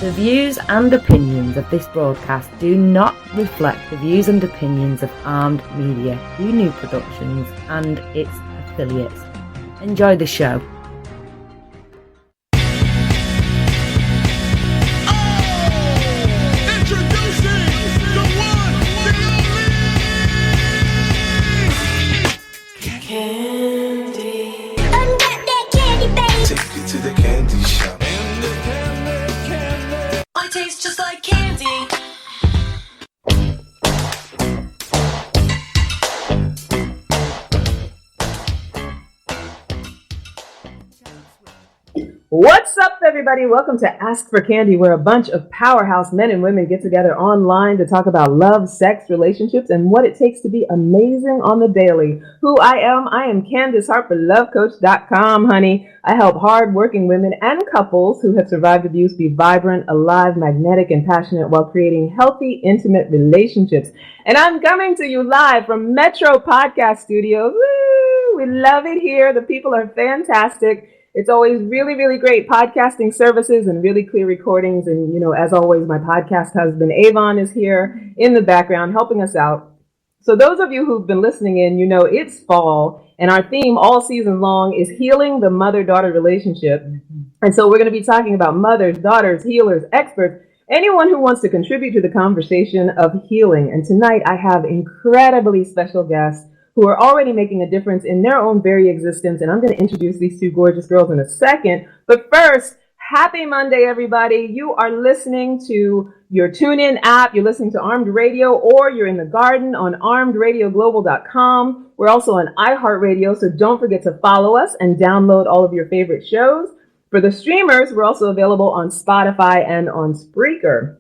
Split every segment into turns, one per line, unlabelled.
The views and opinions of this broadcast do not reflect the views and opinions of Armed Media, New Productions, and its affiliates. Enjoy the show.
What's up, everybody? Welcome to Ask for Candy, where a bunch of powerhouse men and women get together online to talk about love, sex, relationships, and what it takes to be amazing on the daily. Who I am Candace Harper, lovecoach.com, honey. I help hard-working women and couples who have survived abuse be vibrant, alive, magnetic, and passionate while creating healthy, intimate relationships. And I'm coming to you live from Metro Podcast Studios. Woo! We love it here. The people are fantastic. It's always really, really great podcasting services and really clear recordings. And, as always, my podcast husband, Avon, is here in the background helping us out. So those of you who've been listening in, it's fall. And our theme all season long is healing the mother-daughter relationship. And so we're going to be talking about mothers, daughters, healers, experts, anyone who wants to contribute to the conversation of healing. And tonight I have incredibly special guests who are already making a difference in their own very existence. And I'm going to introduce these two gorgeous girls in a second. But first, happy Monday, everybody. You are listening to your TuneIn app. You're listening to Armed Radio, or you're in the garden on armedradioglobal.com. We're also on iHeartRadio, so don't forget to follow us and download all of your favorite shows. For the streamers, we're also available on Spotify and on Spreaker.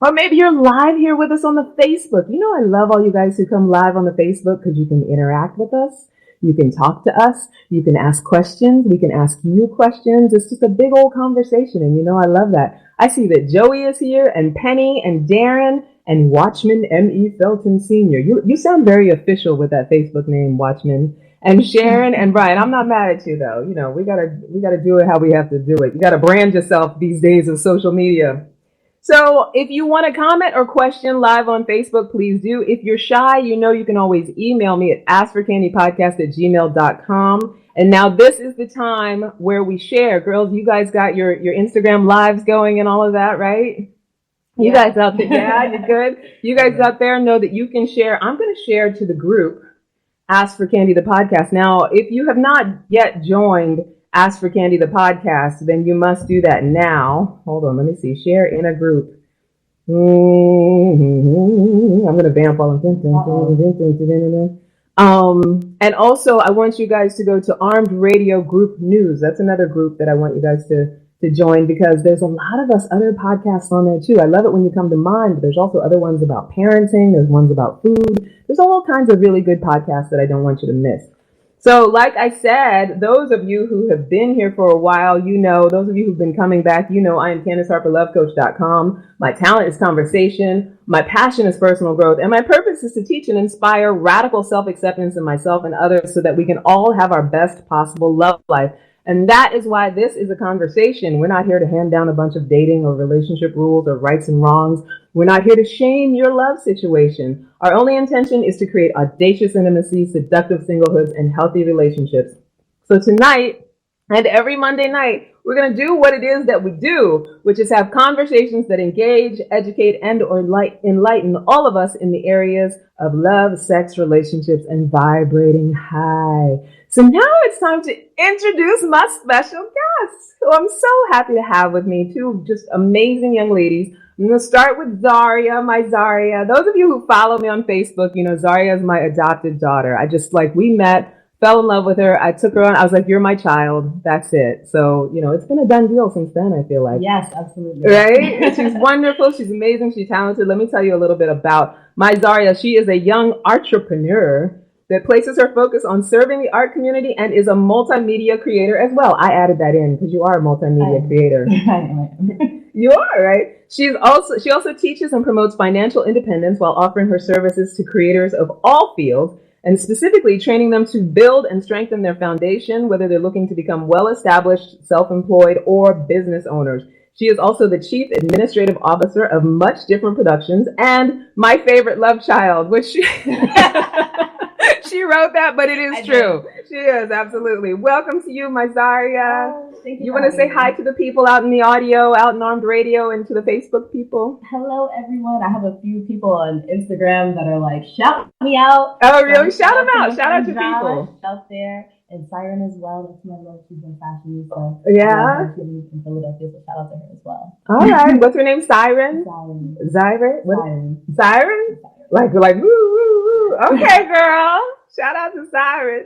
Or maybe you're live here with us on the Facebook. I love all you guys who come live on the Facebook because you can interact with us. You can talk to us. You can ask questions. We can ask you questions. It's just a big old conversation. And I love that. I see that Joey is here, and Penny and Darren and Watchman M.E. Felton Sr. You sound very official with that Facebook name, Watchman. And Sharon and Brian. I'm not mad at you though. We gotta do it how we have to do it. You gotta brand yourself these days of social media. So if you want to comment or question live on Facebook, please do. If you're shy, you can always email me at askforcandypodcast@gmail.com. And now this is the time where we share. Girls, you guys got your Instagram lives going and all of that, right? Yeah. You guys out there, yeah, you're good? You guys out there know that you can share. I'm going to share to the group, Ask for Candy the Podcast. Now, if you have not yet joined Ask for Candy the Podcast, then you must do that now. Hold on, let me see. Share in a group. I'm going to vamp while I'm thinking. And also, I want you guys to go to Armed Radio Group News. That's another group that I want you guys to join, because there's a lot of us other podcasts on there too. I love it when you come to mine, but there's also other ones about parenting. There's ones about food. There's all kinds of really good podcasts that I don't want you to miss. So like I said, those of you who have been here for a while, those of you who've been coming back, I am Candace Harper, lovecoach.com. My talent is conversation. My passion is personal growth. And my purpose is to teach and inspire radical self-acceptance in myself and others so that we can all have our best possible love life. And that is why this is a conversation. We're not here to hand down a bunch of dating or relationship rules or rights and wrongs. We're not here to shame your love situation. Our only intention is to create audacious intimacy, seductive singlehoods, and healthy relationships. So tonight and every Monday night, we're going to do what it is that we do, which is have conversations that engage, educate, and or enlighten all of us in the areas of love, sex, relationships, and vibrating high. So now it's time to introduce my special guests, who I'm so happy to have with me, two just amazing young ladies. I'm going to start with Zaria, my Zaria. Those of you who follow me on Facebook, Zaria is my adopted daughter. We met, fell in love with her. I took her on. I was like, you're my child. That's it. So, it's been a done deal since then, I feel like.
Yes, absolutely.
Right? She's wonderful. She's amazing. She's talented. Let me tell you a little bit about my Zaria. She is a young entrepreneur that places her focus on serving the art community and is a multimedia creator as well. I added that in because you are a multimedia creator. You are, right? She also teaches and promotes financial independence while offering her services to creators of all fields, and specifically training them to build and strengthen their foundation, whether they're looking to become well-established, self-employed, or business owners. She is also the Chief Administrative Officer of Much Different Productions and my favorite love child, which she, she wrote that, but it is true. She is, absolutely. Welcome to you, my Zaria.
Thank
You want to say hi to the people out in the audio, out in Armed Radio, and to the Facebook people?
Hello, everyone. I have a few people on Instagram that are like, shout me out.
Oh, really? Shout them out. Shout out to people.
Out there. And Siren as well. That's my love. She's in fashion. So
yeah.
She's in Philadelphia, so shout out to her as well.
All right. What's her name? Siren?
Siren.
Siren? Like, woo, woo, woo. Okay, girl. Shout out to Siren.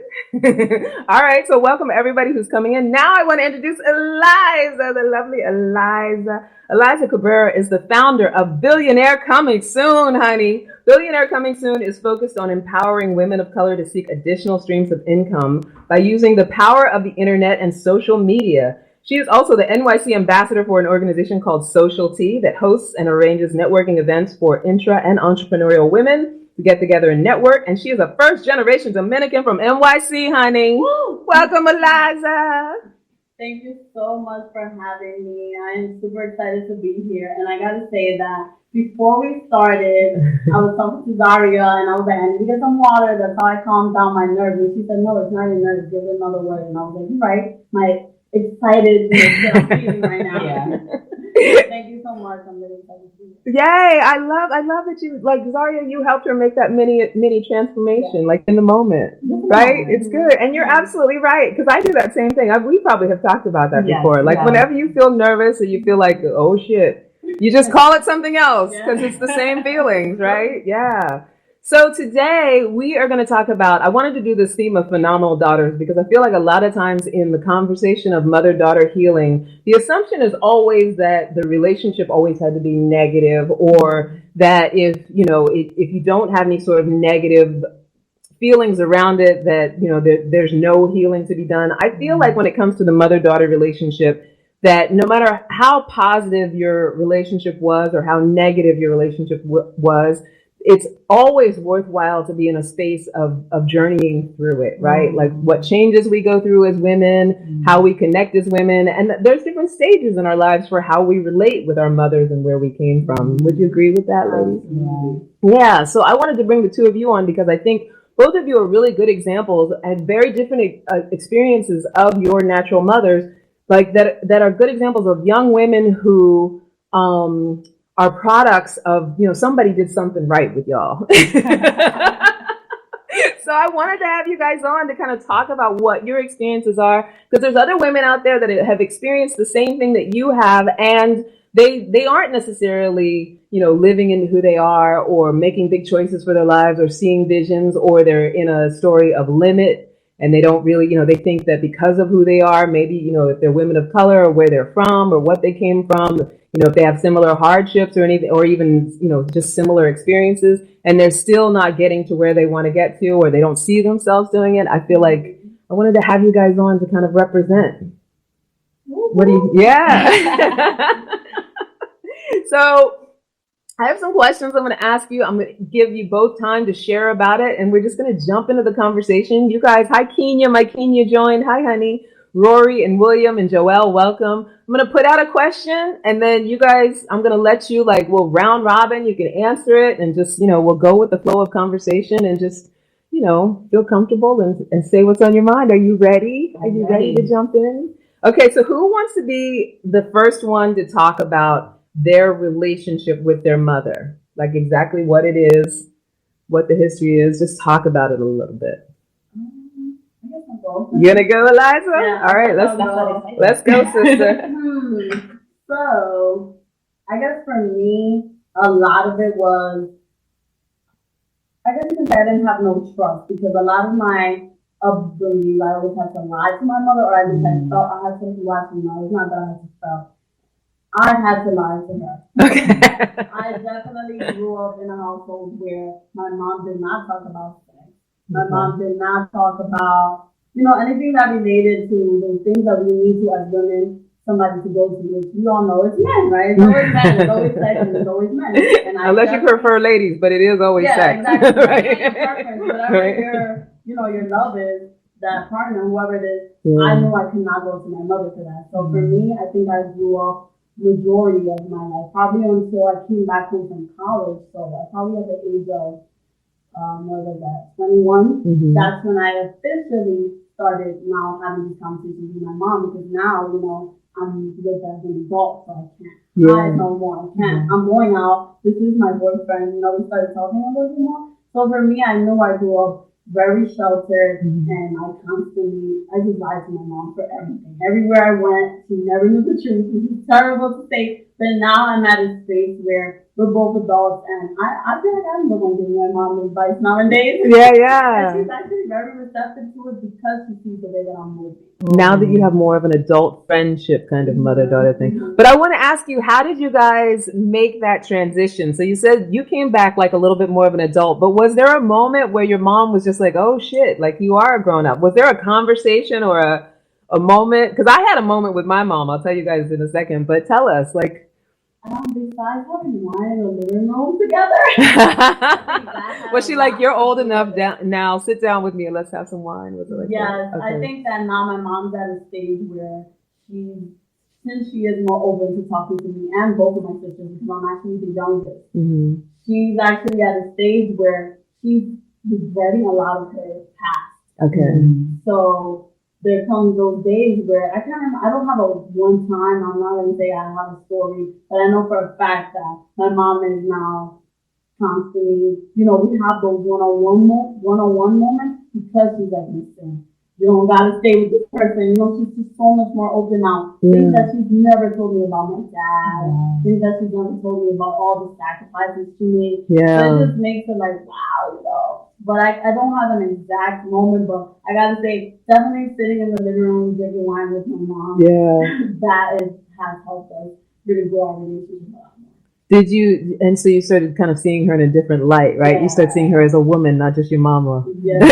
All right. So welcome everybody who's coming in. Now I want to introduce Eliza, the lovely Eliza. Eliza Cabrera is the founder of Billionaire Coming Soon, honey. Billionaire Coming Soon is focused on empowering women of color to seek additional streams of income by using the power of the internet and social media. She is also the NYC ambassador for an organization called Social Tea that hosts and arranges networking events for intra and entrepreneurial women to get together and network. And she is a first-generation Dominican from NYC, honey.
Woo!
Welcome, Eliza.
Thank you so much for having me. I am super excited to be here. And I got to say that before we started, I was talking to Zaria and I was like, I need to get some water. That's how I calmed down my nerves. And she said, no, it's not your nerves. Give it another word. And I was like, you're right. My excited feeling right now. Yeah. Thank you so much. I'm really excited to be here.
Yay. I love that you, like, Zaria, you helped her make that mini transformation, like in the moment, right? It's good. And you're absolutely right. Because I do that same thing. We probably have talked about that before. Like whenever you feel nervous or you feel like, oh shit, you just call it something else because it's the same feelings, right? Yeah. So today we are going to talk about, I wanted to do this theme of phenomenal daughters because I feel like a lot of times in the conversation of mother-daughter healing, the assumption is always that the relationship always had to be negative, or that if you don't have any sort of negative feelings around it, that, there's no healing to be done. I feel like when it comes to the mother-daughter relationship, that no matter how positive your relationship was or how negative your relationship was, it's always worthwhile to be in a space of journeying through it, right? Like what changes we go through as women, how we connect as women. And there's different stages in our lives for how we relate with our mothers and where we came from. Would you agree with that, ladies? Yeah. So I wanted to bring the two of you on because I think both of you are really good examples and very different experiences of your natural mothers, like that are good examples of young women who are products of, somebody did something right with y'all. So I wanted to have you guys on to kind of talk about what your experiences are, because there's other women out there that have experienced the same thing that you have, and they aren't necessarily, living into who they are or making big choices for their lives or seeing visions, or they're in a story of limit. And they don't really, they think that because of who they are, maybe, if they're women of color or where they're from or what they came from, if they have similar hardships or anything, or even, just similar experiences, and they're still not getting to where they want to get to, or they don't see themselves doing it. I feel like I wanted to have you guys on to kind of represent. What do you, yeah. So I have some questions I'm going to ask you. I'm going to give you both time to share about it, and we're just going to jump into the conversation. You guys, hi, Kenya. My Kenya joined. Hi, honey. Rory and William and Joelle, welcome. I'm going to put out a question, and then you guys, I'm going to let you, we'll round robin. You can answer it, and just, we'll go with the flow of conversation and just, feel comfortable and say what's on your mind. Are you ready? Are you ready to jump in? Okay, so who wants to be the first one to talk about their relationship with their mother? Like exactly what it is, what the history is. Just talk about it a little bit. You gonna go, Eliza?
Yeah,
all right, let's go, sister.
So, I guess for me, a lot of it was, I guess because I didn't have no trust, because a lot of my upbringing, I always had to lie to my mother, or I just had felt I had to lie to my mother. It's not that I had to felt. I had to lie to her.
Okay.
I definitely grew up in a household where my mom did not talk about sex. My mom did not talk about, anything that related to the things that we need to as women, somebody to go to, which you all know it's men, right? It's always men, it's always sex, and it's always men. And
unless you prefer ladies, but it is always sex.
Exactly.
Right.
Whatever your love is, that partner, whoever it is, I knew I could not go to my mother for that. So for me, I think I grew up majority of my life, probably until I came back home from college. So I probably at the age of what was that, 21, that's when I officially started now having these conversations with my mom, because now, I'm with as an adult, so I can't hide no more. I can't. I'm going out. This is my boyfriend. We started talking a little bit more. So for me, I know I grew up very sheltered, and I just lied to my mom for everything. Everywhere I went, she never knew the truth, which is terrible to say. But now I'm at a space where we're both adults, and I feel like I'm the one giving my mom advice nowadays.
Yeah.
And she's actually very receptive to it because she sees the way that I'm moving.
Now that you have more of an adult friendship kind of mother-daughter thing. But I want to ask you, how did you guys make that transition? So you said you came back like a little bit more of an adult, but was there a moment where your mom was just like, oh shit, like you are a grown up? Was there a conversation or a moment? Because I had a moment with my mom. I'll tell you guys in a second, but tell us, like,
besides having wine in the living room together.
Was she like, you're old enough now, sit down with me and let's have some wine? Was it like
yes,
that? Okay.
I think that now my mom's at a stage where since she is more open to talking to me and both of my sisters, because I'm actually the youngest, she's actually at a stage where she's regretting a lot of her past.
Okay.
So there comes those days where I can't remember, I don't have a one time, I'm not going to say I have a story, but I know for a fact that my mom is now constantly, we have those one-on-one moments because she's like, listen, you don't got to stay with this person. She's just so much more open now. Things that she's never told me about my dad. Things that she's never told me about all the sacrifices she made. That just makes it like, wow, But I don't have an exact moment, but I gotta say, definitely sitting in the living room drinking wine with my mom. That has helped us really grow our relationship a lot more.
Did you? And so you started kind of seeing her in a different light, right? You started seeing her as a woman, not just your mama.
Yeah. I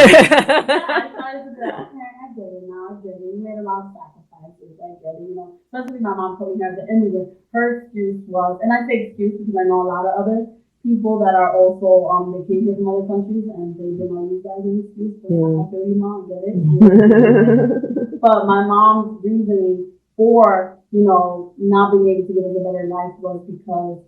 started to be like, okay, I get it now. I get it. You made a lot of sacrifices. I get it. Especially my mom told me as an immigrant, her excuse was, and I say excuse because I know a lot of other people that are also they came here from other countries and they didn't know use that as an excuse. But I feel you, mom, get it. But my mom's reasoning for not being able to give us a better life was because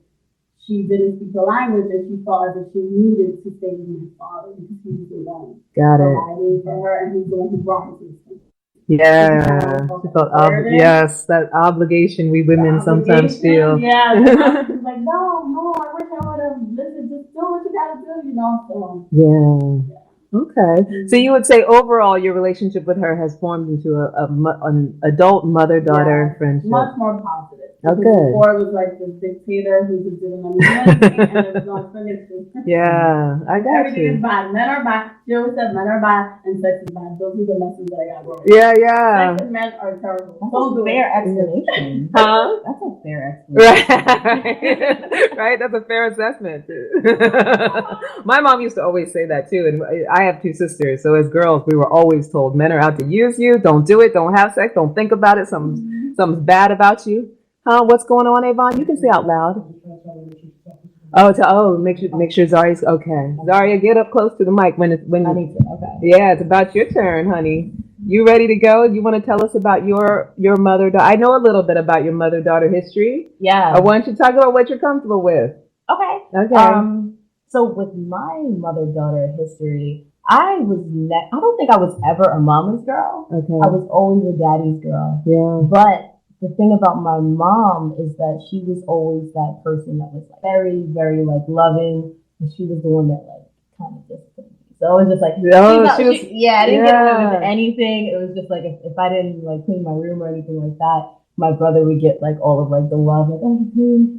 she didn't speak the language and she felt as if she needed to stay with my father because he was alone.
Got it.
Providing for her, and he's the one who brought her to this country.
Yeah, she felt yes, that obligation we women sometimes feel.
Yeah, she's like, no, I wish I would have listened. Just do what you gotta do, So
yeah. Okay. So you would say overall your relationship with her has formed into an adult mother-daughter friendship.
Much more positive.
Okay.
Before it was like this dictator who just didn't understand anything and it was not finished.
Yeah, I got
Everything is bad. Men are bad. She always said men are bad and sex is bad. Those are the lessons that I got wrong.
Yeah.
Sex and men are terrible.
That's a fair explanation.
Huh?
That's a fair explanation.
Right? That's a fair assessment. My mom used to always say that too, and I have two sisters, so as girls we were always told men are out to use you, don't do it, don't have sex, don't think about it, something's bad about you. What's going on, Avon? You can say out loud. Make sure Zaria's okay. Zaria, get up close to the mic when
I need to. Okay.
Yeah, it's about your turn, honey. You ready to go? You want to tell us about your mother-daughter? I know a little bit about your mother-daughter history.
Yeah.
Why don't you talk about what you're comfortable with?
Okay. So with my mother-daughter history, I don't think I was ever a mama's girl.
Okay.
I was always a daddy's girl.
Yeah.
But the thing about my mom is that she was always that person that was very, very loving, and she was the one that kind of disciplined me. So it was just I didn't get away with anything. It was just if I didn't clean my room or anything like that, my brother would get all of the love, oh,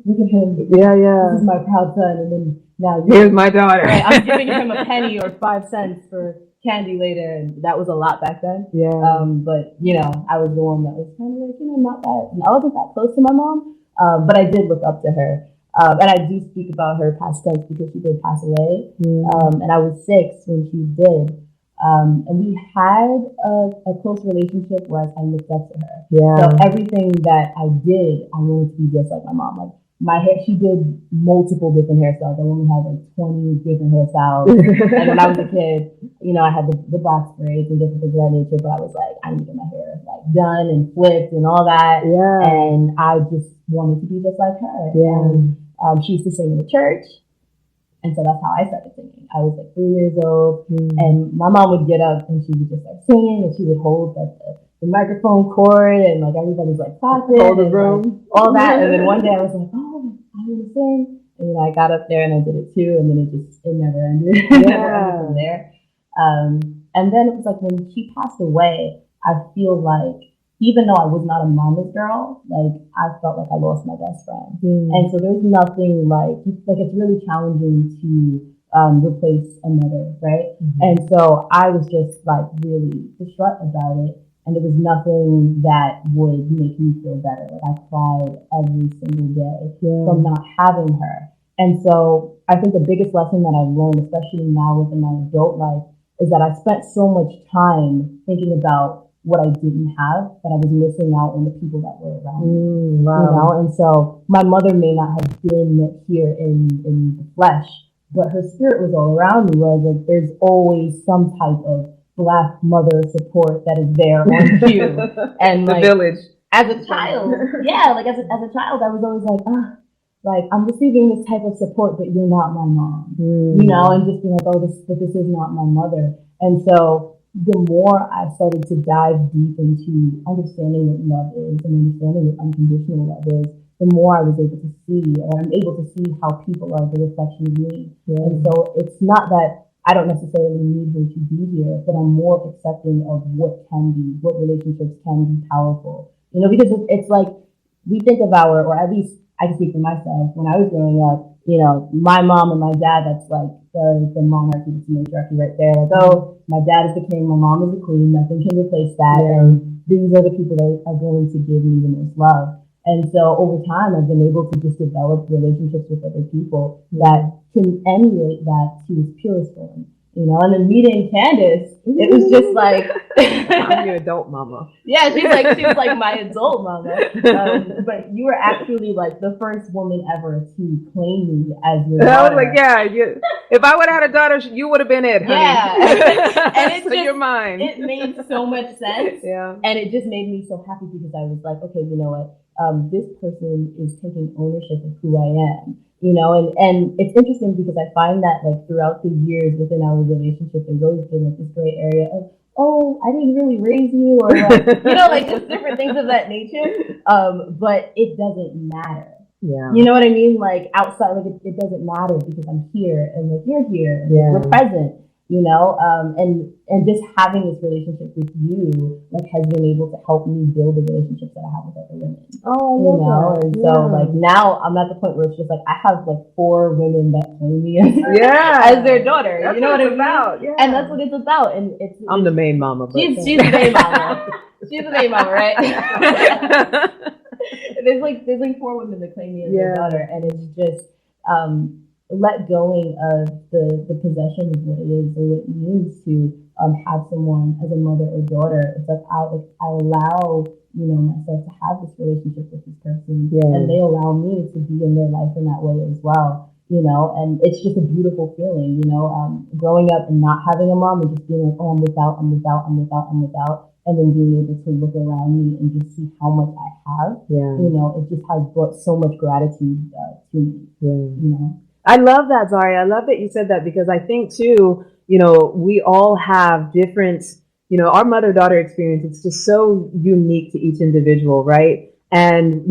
look at him.
Yeah.
This is my proud son, and then now
here's my daughter.
Right, I'm giving him a penny or 5 cents for candy later, and that was a lot back then.
Yeah.
But I was the one that was kind of not that. And I wasn't that close to my mom, but I did look up to her. And I do speak about her past tense because she did pass away. And I was 6 when she did. And we had a close relationship where I looked up to her. Yeah. So everything that I did, I wanted to be just like my mom. my hair, she did multiple different hairstyles. I only had like 20 different hairstyles. And when I was a kid, I had the box braids and different things of that nature, but I was like, I need to get my hair like done and flipped and all that.
Yeah.
And I just wanted to be just like her.
Yeah.
And she used to sing in the church. And so that's how I started singing. I was like 3 years old, and my mom would get up and she would just start singing, and she would hold like the microphone cord, and like everybody's like clapping,
hold the room,
like, all that. And then one day I was like, oh, I want to sing, and I got up there and I did it too, and then it never ended. It never ended from there. And then it was like when she passed away, I feel like even though I was not a mama's girl, like I felt like I lost my best friend. And so there's nothing like it's really challenging to replace a mother, right? And so I was just like really distraught about it. And there was nothing that would make me feel better. Like I cried every single day from not having her. And so I think the biggest lesson that I've learned, especially now within my adult life, is that I spent so much time thinking about what I didn't have, that I was missing out on the people that were around me. Wow. And so my mother may not have been here in the flesh, but her spirit was all around me, whereas like there's always some type of Black mother support that is there on cue. And
the
like
village.
As a child, like as a child, I was always like, I'm receiving this type of support, but you're not my mom, and just being like, this is not my mother. And so the more I started to dive deep into understanding what love is and understanding what unconditional love is, the more I was able to see, or I'm able to see how people are the reflection of me. And so it's not that I don't necessarily need her to be here, but I'm more accepting of what relationships can be powerful. Because it's like we think of or at least I can speak for myself, when I was growing up, my mom and my dad, that's like the monarchy, the matriarchy right there. Like, oh, my dad is the king, my mom is the queen, nothing can replace that. And these are the people that are going to give me the most love. And so over time, I've been able to just develop relationships with other people that can emulate that to its purest form. And then meeting Candace, it was just like
I'm your adult mama.
Yeah, she was like my adult mama. But you were actually like the first woman ever to claim me as your daughter.
I was like, if I would have had a daughter, you would have been it, honey.
Yeah. And it's
so you're mine.
It made so much sense.
Yeah.
And it just made me so happy because I was like, okay, you know what? This person is taking ownership of who I am. And it's interesting because I find that like throughout the years within our relationship, there's always been like this gray area of, oh, I didn't really raise you, or like, like just different things of that nature. But it doesn't matter.
Yeah.
You know what I mean? Like outside, like it doesn't matter because I'm here and like you're here and we're present. And just having this relationship with you like has been able to help me build the relationships that I have with other women.
Oh,
and so like now I'm at the point where it's just like I have like 4 women that claim me as their daughter.
That's
you know what it's
about? Yeah.
And that's what it's about. And
I'm the main mama. But
she's the main mama. She's the main mama, right? There's like 4 women that claim me as their daughter, and it's just let going of the possession of what it is or what it means to have someone as a mother or daughter. It's like I allow myself to have this relationship with this person, and they allow me to be in their life in that way as well. And it's just a beautiful feeling. Growing up and not having a mom and just being like, oh, I'm without, and then being able to look around me and just see how much I have. It just has brought so much gratitude to me.
I love that, Zaria. I love that you said that because I think too, we all have different, our mother-daughter experience. It's just so unique to each individual, right? And,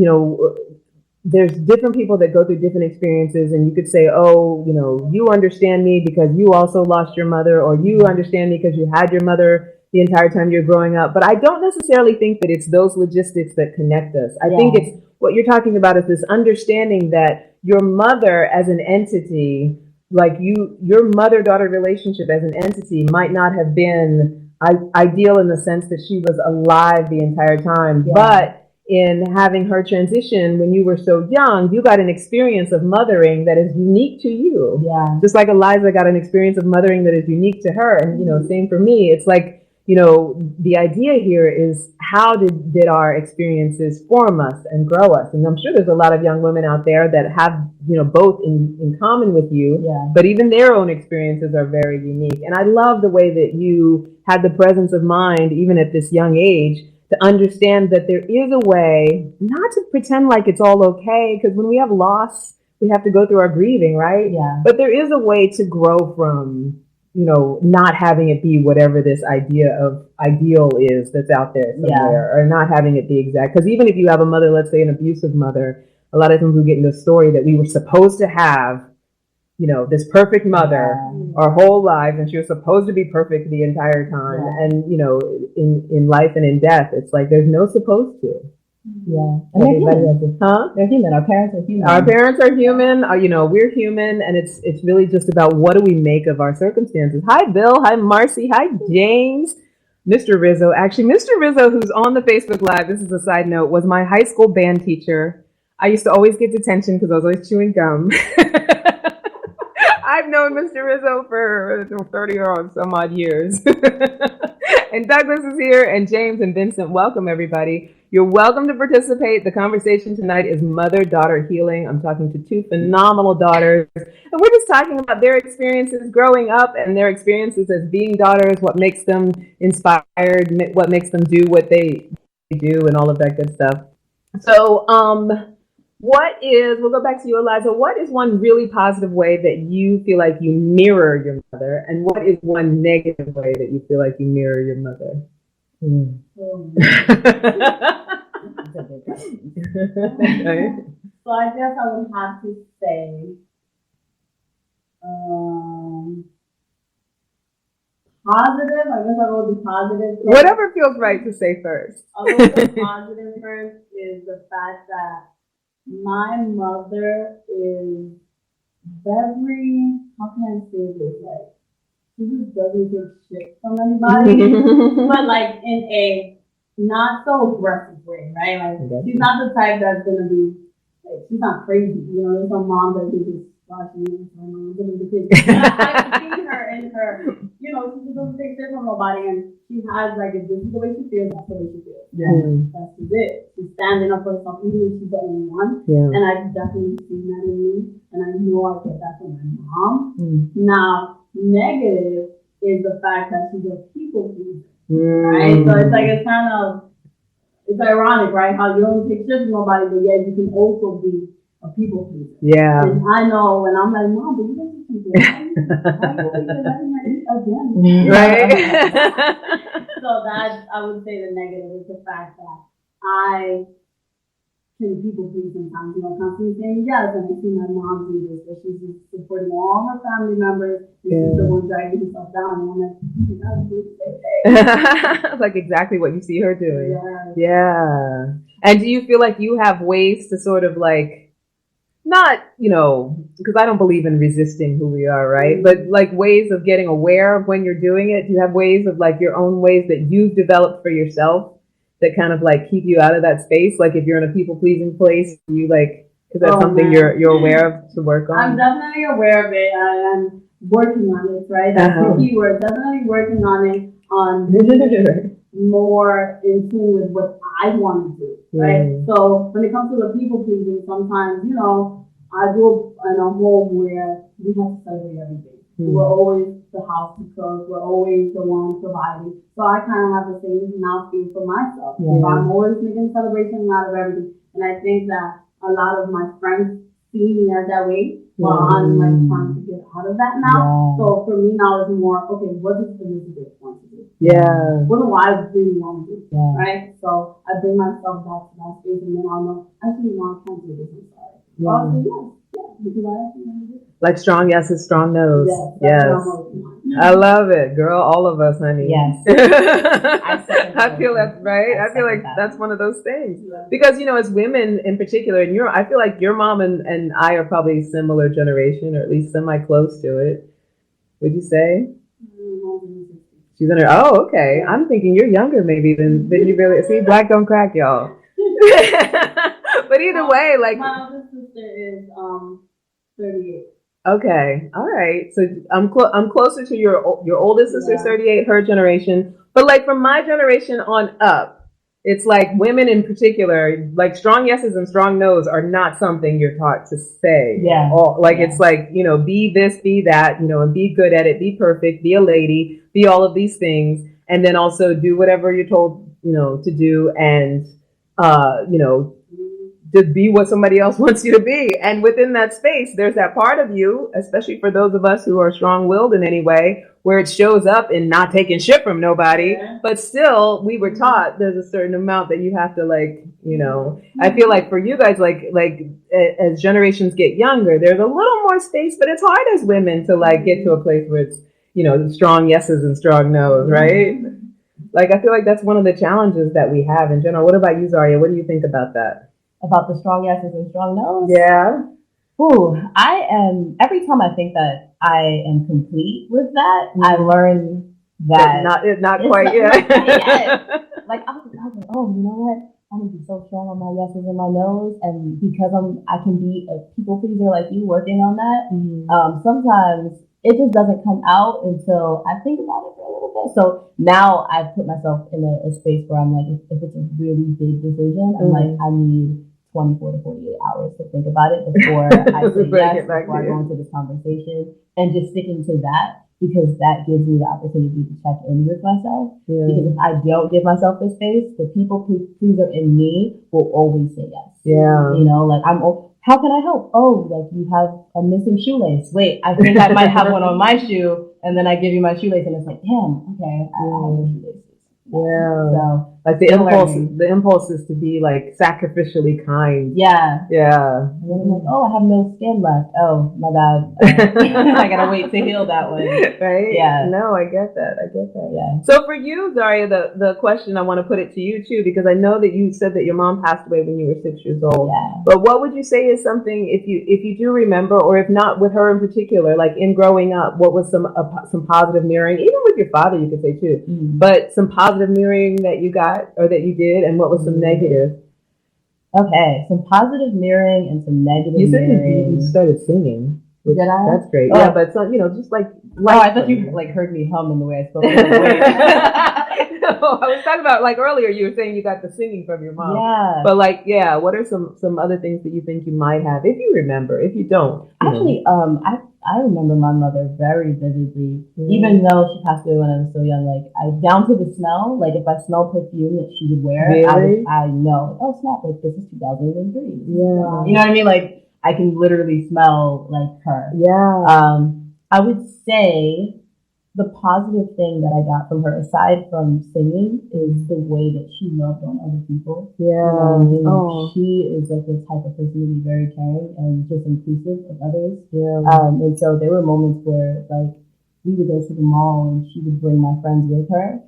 there's different people that go through different experiences, and you could say, oh, you understand me because you also lost your mother, or you understand me because you had your mother the entire time you're growing up. But I don't necessarily think that it's those logistics that connect us. I think it's what you're talking about is this understanding that your mother as an entity, like your mother-daughter relationship as an entity might not have been ideal in the sense that she was alive the entire time. But in having her transition when you were so young, you got an experience of mothering that is unique to you. Just like Eliza got an experience of mothering that is unique to her. And, same for me. It's like, the idea here is how did our experiences form us and grow us? And I'm sure there's a lot of young women out there that have, both in common with you, but even their own experiences are very unique. And I love the way that you had the presence of mind, even at this young age, to understand that there is a way not to pretend like it's all okay, because when we have loss, we have to go through our grieving, right?
Yeah.
But there is a way to grow from, not having it be whatever this idea of ideal is that's out there somewhere, or not having it be exact. Because even if you have a mother, let's say an abusive mother, a lot of times we get in the story that we were supposed to have, this perfect mother our whole lives, and she was supposed to be perfect the entire time.
Yeah.
And, in life and in death, it's like there's no supposed to.
Yeah. And they're human. They're human. Our parents are human.
Our parents are human. We're human, and it's really just about what do we make of our circumstances. Hi, Bill. Hi, Marcy. Hi, James. Mr. Rizzo. Actually, Mr. Rizzo, who's on the Facebook Live, this is a side note, was my high school band teacher. I used to always get detention because I was always chewing gum. I've known Mr. Rizzo for 30 or some odd years. And Douglas is here, and James and Vincent. Welcome, everybody. You're welcome to participate. The conversation tonight is mother-daughter healing. I'm talking to two phenomenal daughters, and we're just talking about their experiences growing up and their experiences as being daughters, what makes them inspired, what makes them do what they do, and all of that good stuff. So, we'll go back to you, Eliza. What is one really positive way that you feel like you mirror your mother? And what is one negative way that you feel like you mirror your mother?
So I guess I would have to say positive. I guess I'll go with positive.
Whatever feels right to say first.
I'll go with the positive first is the fact that my mother is very, how can I say this? Like, she just doesn't give shit from anybody, but like in a not so aggressive way, right? Like, she's not the type that's gonna be, like, she's not crazy, there's some mom that just watching me, so I'm gonna be crazy. I've seen her in her, she just doesn't take shit from nobody, and she has like, if this is the way she feels, that's the way she feels. That's it. She's standing up for herself, even if she's the only one. And I've definitely seen that in me, and I know I get that from my mom. Now, negative is the fact that she's a people pleaser, right? So it's like, it's ironic, right? How you don't take shit from nobody, but yet you can also be a people pleaser. Yeah. And I know when I'm like, Mom, but you don't see people. Again.
Right.
So that, I would say the negative is the fact that I can people please sometimes, constantly saying yes, and I see my mom do this, but she's just supporting all her family members, and she's the one dragging herself down, and I'm like, you gotta do the same thing.
Like exactly what you see her doing. Yeah. And do you feel like you have ways to sort of like, not, because I don't believe in resisting who we are, right? But like ways of getting aware of when you're doing it. Do you have ways of like your own ways that you've developed for yourself that kind of like keep you out of that space? Like if you're in a people pleasing place, you like, is that something you're aware of to work on?
I'm definitely aware of it. I am working on it, right? That's the key word. Definitely working on it, on more in tune with what I want to do, right? So when it comes to the people pleasing, sometimes, I grew up in a home where we have to celebrate everything. We're always the house to cook. We're always the ones providing. So I kind of have the same now feel for myself. I'm always making celebration out of everything. And I think that a lot of my friends see me as that way. Well, I'm like trying to get out of that now. So for me now it's more, okay, what does Elizabeth want to do? What do I really want to do? Right? So I bring myself back to that space, and then I'll know, actually, no, I can't do this. I'm sorry. I'll say yes, because I actually want to do it.
Like strong yeses, strong no's. Yes. I love it, girl. All of us, honey.
Yes.
I feel that's right. I feel like that's one of those things. Because, as women in particular, and I feel like your mom and I are probably similar generation, or at least semi-close to it. Would you say? She's in her, okay. I'm thinking you're younger maybe than you really, see, black don't crack, y'all. But either way, like.
My older sister is 38.
Okay. All right. So I'm closer to your oldest sister's 38, her generation. But like from my generation on up, it's like women in particular, like strong yeses and strong nos are not something you're taught to say.
Yeah.
It's like, be this, be that, and be good at it, be perfect, be a lady, be all of these things. And then also do whatever you're told, to do and, to be what somebody else wants you to be. And within that space, there's that part of you, especially for those of us who are strong-willed in any way, where it shows up in not taking shit from nobody. Yeah. But still, we were taught there's a certain amount that you have to I feel like for you guys, like as generations get younger, there's a little more space, but it's hard as women to get to a place where it's, strong yeses and strong nos, right? Like, I feel like that's one of the challenges that we have in general. What about you, Zaria? What do you think about that?
About the strong yeses and strong nos?
Yeah.
Ooh, every time I think that I am complete with that, I learn that
not quite yet.
Like, I was like, oh, you know what? I'm gonna be so strong on my yeses and my nos, and because I can be a people pleaser like you, working on that. Sometimes it just doesn't come out until I think about it for a little bit. So now I've put myself in a space where I'm like, if it's a really big decision, I'm like, I need 24 to 48 hours to think about it before I say yes, before I go into this conversation, and just sticking to that, because that gives me the opportunity to check in with myself. Yeah. Because if I don't give myself the space, the people pleaser in me will always say yes.
Yeah.
How can I help? Oh, like you have a missing shoelace. Wait, I think I might have one on my shoe, and then I give you my shoelace, and it's like, damn, okay, I have no shoelaces.
Yeah.
So
like the impulse is to be like sacrificially kind.
Yeah.
Yeah.
And then I'm like, oh, I have no skin left. Oh, my bad. I gotta wait to heal that one.
Right?
Yeah.
No, I get that.
Yeah.
So for you, Zaria, the question, I want to put it to you too, because I know that you said that your mom passed away when you were 6 years old.
Yeah.
But what would you say is something, if you do remember, or if not with her in particular, like in growing up, what was some positive mirroring, even with your father, you could say too, but some positive mirroring that you got or that you did, and what was some negative?
Okay, some positive mirroring and some negative mirroring.
You started singing.
Did I?
That's great.
Oh.
Yeah, but so, just like.
Oh, I thought you heard me hum in the way I spoke.
No, I was talking about earlier. You were saying you got the singing from your mom.
Yeah.
But what are some other things that you think you might have, if you remember? If you don't,
actually, I remember my mother very vividly, even though she passed away when I was so young. Like, down to the smell. Like, if I smell perfume that she would wear,
really?
I know. Oh, snap! Like, this is 2003.
Yeah.
You know what I mean? Like, I can literally smell like her.
Yeah.
I would say the positive thing that I got from her, aside from singing, is the way that she loved on other people.
Yeah.
She is like the type of person to be very caring and just inclusive of others.
Yeah.
And so there were moments where we would go to the mall and she would bring my friends with her,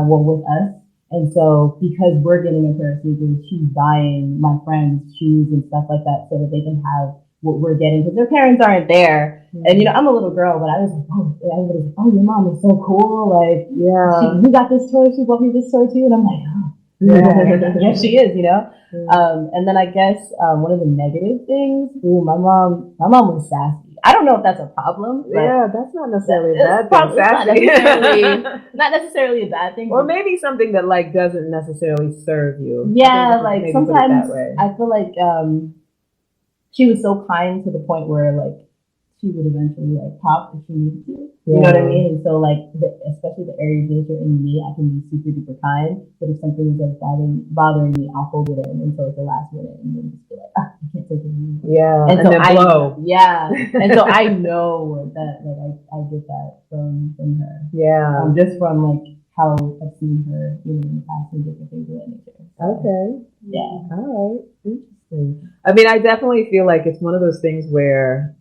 with us. And so because we're getting a pair of sneakers, she's buying my friends shoes and stuff like that so that they can have what we're getting, because their parents aren't there. And I'm a little girl, but I was like, everybody's like, oh, your mom is so cool. Like, yeah, you got this toy, she bought me this toy too. And I'm like, oh, yeah, she is, And then I guess one of the negative things, my mom was sassy. I don't know if that's a problem.
Yeah, that's not necessarily a bad thing.
Not necessarily a bad thing.
Or maybe something that doesn't necessarily serve you.
Yeah, sometimes I feel like she was so kind to the point where she would eventually pop if she needed to. You know what I mean? And so especially the Aries nature in me, I can be super duper kind. But if something is bothering me, I'll hold it in until it's the last minute and then just be like, I can't take it anymore.
Yeah. And so then blow.
Yeah. And so I know that I get that from her.
Yeah.
Just from how I've seen her, in the past and different things of that nature. So,
okay.
Yeah.
All right. Interesting. I mean, I definitely feel like it's one of those things where,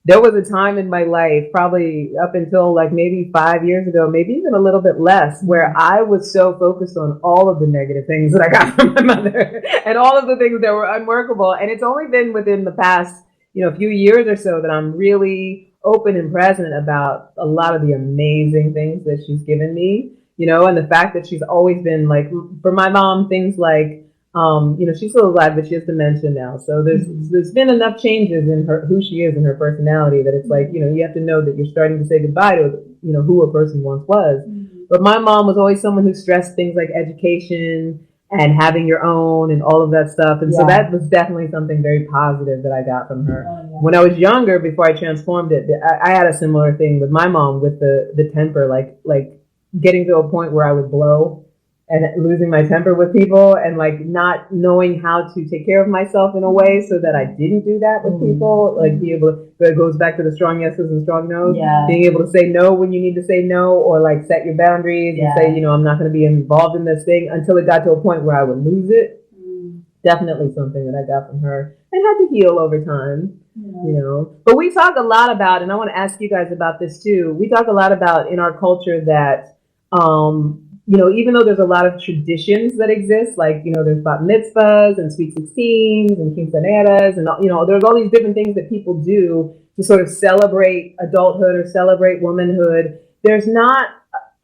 there was a time in my life, probably up until maybe 5 years ago, maybe even a little bit less, where I was so focused on all of the negative things that I got from my mother and all of the things that were unworkable. And it's only been within the past, few years or so that I'm really open and present about a lot of the amazing things that she's given me, and the fact that she's always been for my mom, things like, She's still alive, but she has dementia now. So there's been enough changes in who she is and her personality that it's like, you have to know that you're starting to say goodbye to, who a person once was. But my mom was always someone who stressed things like education and having your own and all of that stuff. And so that was definitely something very positive that I got from her. When I was younger, before I transformed it, I had a similar thing with my mom with the temper, like getting to a point where I would blow and losing my temper with people and like not knowing how to take care of myself in a way so that I didn't do that with people. Like be able to, it goes back to the strong yeses and strong no's. Being able to say no when you need to say no, or like set your boundaries and say, I'm not going to be involved in this thing until it got to a point where I would lose it. Definitely something that I got from her and had to heal over time. But we talk a lot about, and I want to ask you guys about this too. We talk a lot about in our culture that, even though there's a lot of traditions that exist, like, there's bat mitzvahs and sweet 16s and quinceaneras and, there's all these different things that people do to sort of celebrate adulthood or celebrate womanhood. There's not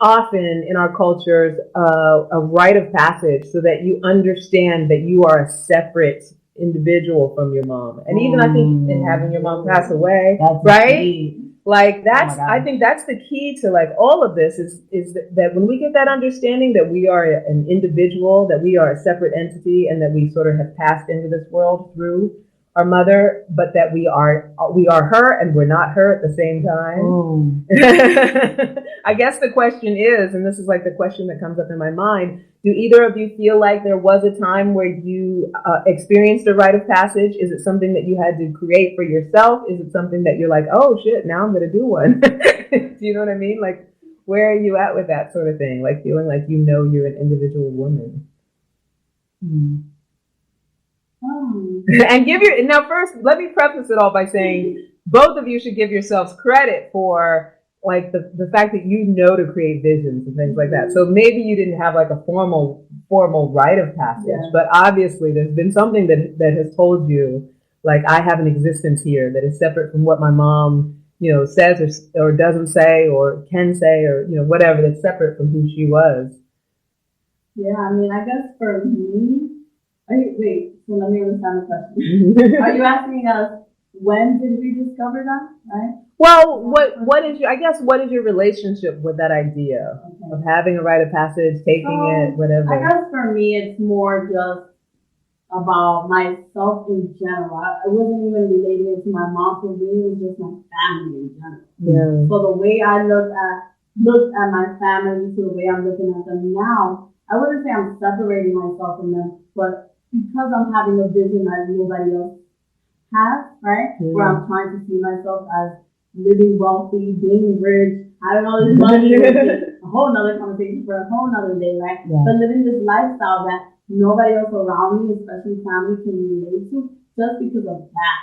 often in our cultures a rite of passage so that you understand that you are a separate individual from your mom. And even I think in having your mom pass away, right? Like I think that's the key to like all of this is that when we get that understanding that we are an individual, that we are a separate entity, and that we sort of have passed into this world through our mother, but that we are her and we're not her at the same time. I guess the question is, and this is like the question that comes up in my mind, do either of you feel like there was a time where you experienced a rite of passage? Is it something that you had to create for yourself? Is it something that you're like, oh shit, now I'm going to do one? Do you know what I mean? Like, where are you at with that sort of thing? Like feeling like you're an individual woman. And now first, let me preface it all by saying both of you should give yourselves credit for like the fact that to create visions and things like that. So maybe you didn't have like a formal rite of passage, but obviously there's been something that has told you like I have an existence here that is separate from what my mom, says or doesn't say or can say or whatever, that's separate from who she was.
Yeah, I mean, I guess for me, so let me understand the question. Are you asking us when did we discover that, right?
Well, what is your relationship with that idea of having a rite of passage, taking it, whatever?
I guess for me, it's more just about myself in general. I wasn't even relating it to my mom. For me, it was just my family in general.
Yeah.
So the way I looked at my family to the way I'm looking at them now, I wouldn't say I'm separating myself from them, but because I'm having a vision that nobody else has, right? Where I'm trying to see myself as living wealthy, being rich, having all this money, a whole nother conversation for a whole nother day, right? But living this lifestyle that nobody else around me, especially family, can relate to, just because of that.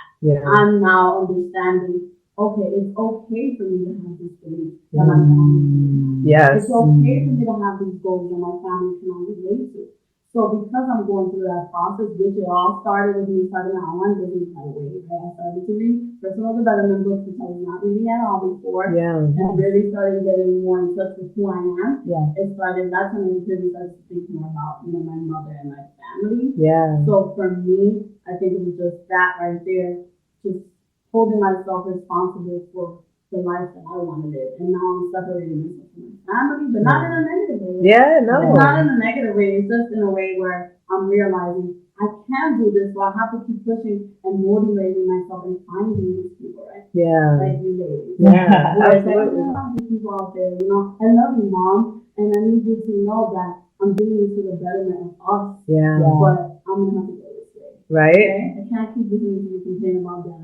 I'm now understanding, okay, it's okay for me to have this belief that my family
Yes.
It's okay for me to have these goals that my family can relate to. So because I'm going through that process, which it all started with me starting my online business right away, right? I started to read personal development books, which I was not reading at all before. And really started getting more in touch with who I am. That's when I really started to think more about, my mother and my family. So for me, I think it was just that right there, just holding myself responsible for the life that I want to live. And now I'm separating myself from my family, but not in a negative way. It's not in a negative way. It's just in a way where I'm realizing I can do this, so I have to keep pushing and motivating myself and finding these people, right? Like you ladies. Absolutely. I have these people out there, I love you, Mom, and I need you to know that I'm doing this for the betterment of us. But I'm going to have to go this way.
Right?
Okay? I can't keep listening to you complain about that.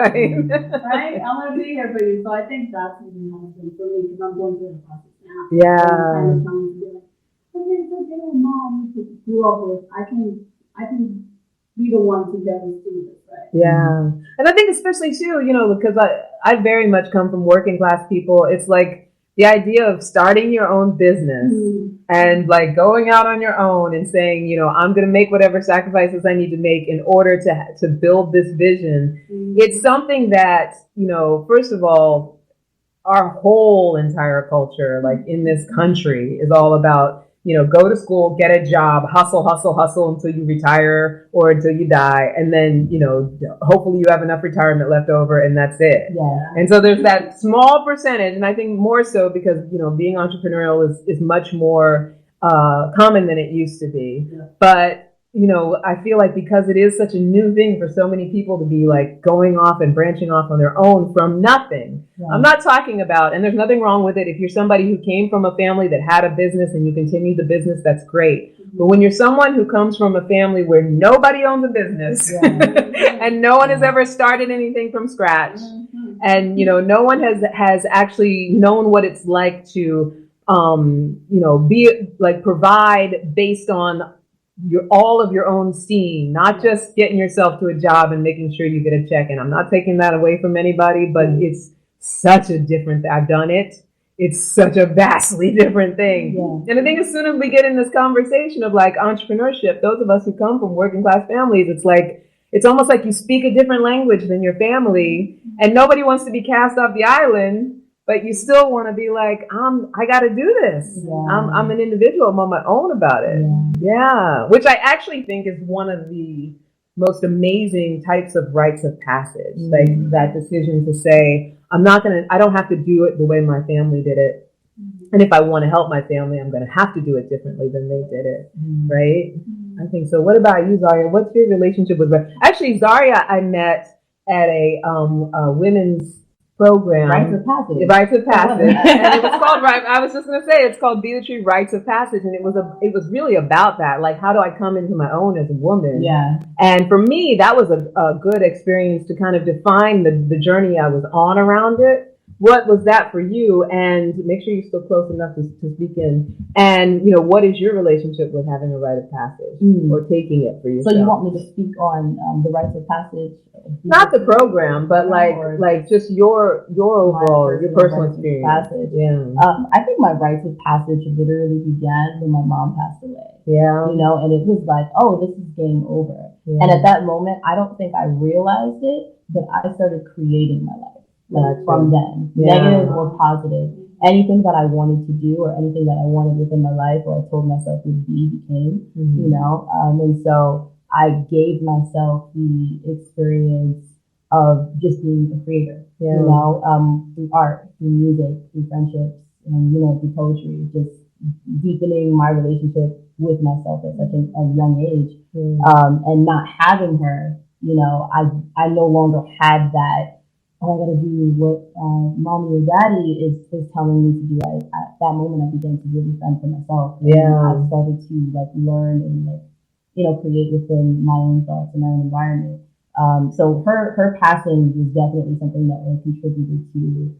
Right? I'm going to be here for you. So I think that's really helpful for me because I'm going through the process now. I'm kind of trying to be like, okay, it's okay, Mom, you grew up with. I can be the one to get us through this, right?
And I think especially too, because I very much come from working class people. It's like the idea of starting your own business and like going out on your own and saying, I'm going to make whatever sacrifices I need to make in order to build this vision. It's something that, first of all, our whole entire culture, like in this country, is all about go to school, get a job, hustle, hustle, hustle until you retire or until you die. And then, hopefully you have enough retirement left over and that's it.
Yeah.
And so there's that small percentage. And I think more so because, being entrepreneurial is much more common than it used to be. Yeah. But I feel like because it is such a new thing for so many people to be like going off and branching off on their own from nothing. Yeah. I'm not talking about, and there's nothing wrong with it. If you're somebody who came from a family that had a business and you continue the business, that's great. Mm-hmm. But when you're someone who comes from a family where nobody owns a business and no one has ever started anything from scratch, and no one has actually known what it's like to be like provide based on all of your own steam, not just getting yourself to a job and making sure you get a check. And I'm not taking that away from anybody, but it's such a different, I've done it. It's such a vastly different thing. Yeah. And I think as soon as we get in this conversation of like entrepreneurship, those of us who come from working class families, it's almost like you speak a different language than your family and nobody wants to be cast off the island. But you still want to be like, I got to do this. Yeah. I'm an individual. I'm on my own about it. Yeah. Which I actually think is one of the most amazing types of rites of passage. Mm-hmm. Like that decision to say, I don't have to do it the way my family did it. Mm-hmm. And if I want to help my family, I'm going to have to do it differently than they did it. Mm-hmm. Right? Mm-hmm. I think so. What about you, Zaria? What's your relationship with Actually, Zaria, I met at a women's program.
Rites of Passage.
Rites of Passage. And it was called, I was just going to say, it's called Be the Tree Rites of Passage. And it was really about that. Like, how do I come into my own as a woman?
Yeah.
And for me, that was a good experience to kind of define the journey I was on around it. What was that for you? And make sure you're still close enough to speak in. And, what is your relationship with having a rite of passage or taking it for yourself?
So you want me to speak on the rites of passage?
Not the program, but like just your overall, your personal experience.
Passage. Yeah. I think my rites of passage literally began when my mom passed away.
Yeah.
And it was like, oh, this is game over. Yeah. And at that moment, I don't think I realized it, but I started creating my life. From then, negative or positive, anything that I wanted to do or anything that I wanted within my life or I told myself would be became, and so I gave myself the experience of just being a creator, through art, through music, through friendships, and, through poetry, just deepening my relationship with myself at such a young age, and not having her, I no longer had that. I gotta do what mommy or daddy is telling me to do. At that moment, I began to really fend for myself.
Yeah,
I started to learn and create within my own thoughts and my own environment. So her passing was definitely something that contributed to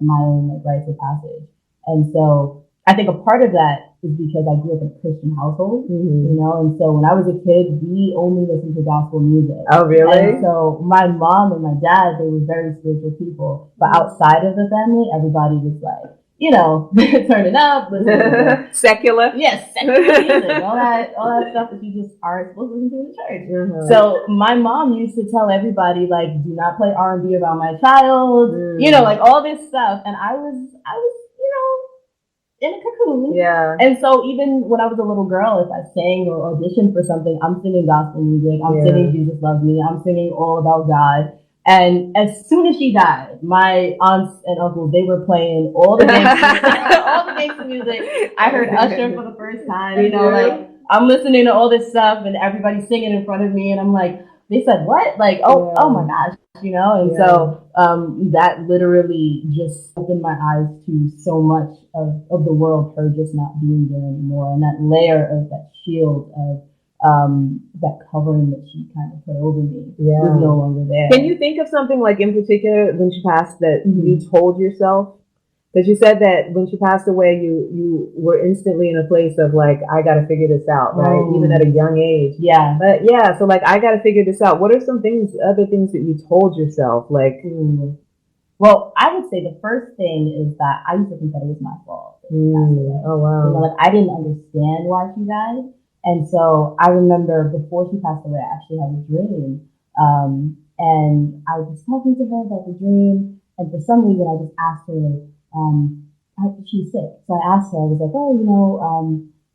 my own rites of passage. And so I think a part of that is because I grew up in a Christian household, and so when I was a kid, we only listened to gospel music.
Oh, really?
And so my mom and my dad, they were very spiritual people, but outside of the family, everybody was like, turning up, listening to
secular.
Yes, secular music, all that stuff that you just aren't supposed to listen to in the church. Mm-hmm. So my mom used to tell everybody, do not play R&B around my child, all this stuff, and I was in a cocoon.
Yeah.
And so even when I was a little girl, if I sang or auditioned for something, I'm singing gospel music. I'm singing Jesus Loves Me. I'm singing all about God. And as soon as she died, my aunts and uncles, they were playing all the gangster music. I heard Usher for the first time, I'm listening to all this stuff and everybody's singing in front of me. And I'm like, they said, what? Oh my gosh, And so that literally just opened my eyes to so much of the world, her just not being there anymore. And that layer of that shield of that covering that she kind of put over me was no longer there.
Can you think of something in particular when she passed that you told yourself? Because you said that when she passed away, you were instantly in a place of I got to figure this out, right? Even at a young age.
Yeah.
But so I got to figure this out. What are some other things that you told yourself?
Well, I would say the first thing is that I used to think that it was my fault.
Oh, wow.
I didn't understand why she died. And so I remember before she passed away, I actually had a dream. And I was talking to her about the dream. And for some reason, I just asked her, she's sick. So I asked her, I was like,